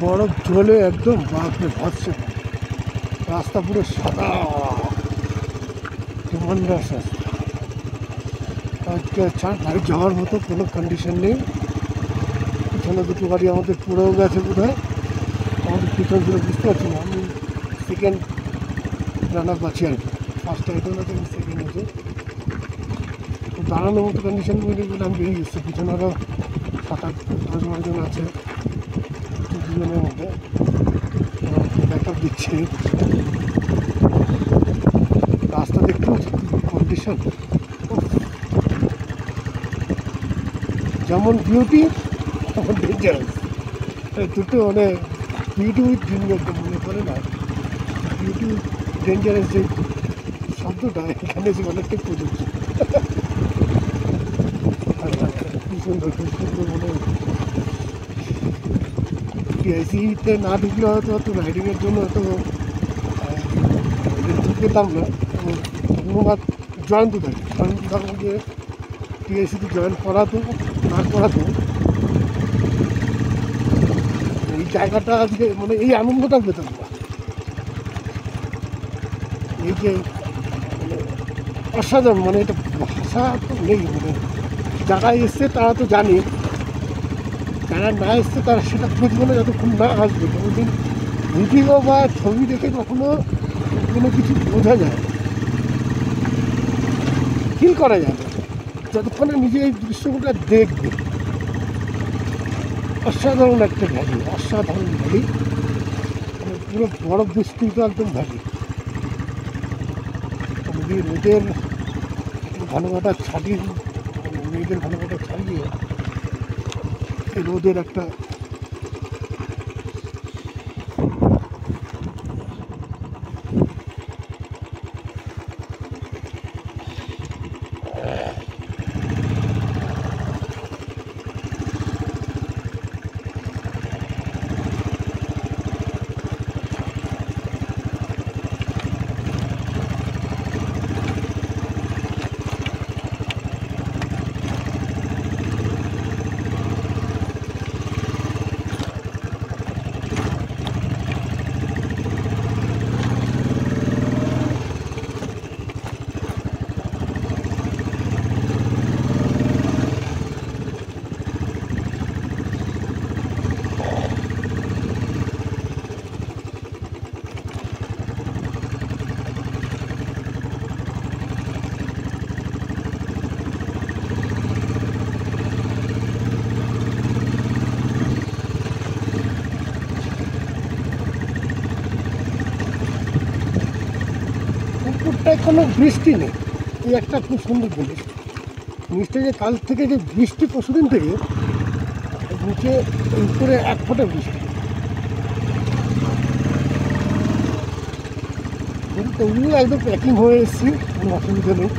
বরফ ঝোলে একদম বাপরে ভাসছে, রাস্তা পুরো সাদা ডুমান্ডাস রাস্তা। আজকে বাড়ি যাওয়ার মতো কোনো কন্ডিশন নেই। পিছনে দুটো গাড়ি আমাদের পড়েও গেছে বোধ হয়, আমাদের পিছন ছিল বুঝতে পারছি না। আমি সেকেন্ড রানার পাচ্ছি আর কি, ফার্স্ট আইটেম আছে, আমি সেকেন্ড হয়েছে। তো দাঁড়ানোর মতো কন্ডিশন বলে আমি বেরিয়ে গেছি। পিছনে আরও 7-8-10 জন আছে, দুজনের মধ্যে ব্যাকআপ দিচ্ছে। রাস্তা দেখতে পাচ্ছি কন্ডিশন, যেমন বিউটি তেমন ডেঞ্জারাস। দুটো মানে বিউটি উইথ মনে করে না, বিউটি উইথ ডেঞ্জারাস যে শব্দটা এখানে যে অনেকটাই প্রযোজ্য। কি সুন্দর মানে টিআইসিতে না ঢুকলে হয়তো অত রাইডিংয়ের জন্য অত পেতাম না। ধন্যবাদ জয়ন্ত থাকে, জয়ন্ত যে টিআইসিতে জয়েন করাতো না করাতো, এই জায়গাটা আজকে মানে এই আনন্দটা পেতাম না। এই যে মানে অসাধারণ, মানে এটা ভাষা তো নেই। মানে যারা এসছে তারা তো জানে, যারা না এসছে তারা সেটা বুঝবে না যতক্ষণ না আসবে। কোনোদিন ভিডিও বা ছবি দেখে কখনো কোনো কিছু বোঝা যায়, ফিল করা যাবে যতক্ষণে নিজে এই দৃশ্যটা দেখবে। অসাধারণ একটা ভ্যালি, অসাধারণ ভ্যালি, মানে পুরো বরফ বিস্তৃত একদম ভ্যালি। রোদের ঘনঘটা ছাড়িয়ে, মেয়েদের ঘনঘটা ছাড়িয়ে এই রোদের একটা পুকুরটায় কোনো বৃষ্টি নেই, এই একটা খুব সুন্দর জিনিস। নিচে যে কাল থেকে যে বৃষ্টি, পরশুদিন থেকে নিচে উপরে 1 ফোঁটা বৃষ্টি, কিন্তু ওগুলো একদম প্যাকিং হয়ে এসেছি, কোনো অসুবিধা নেই।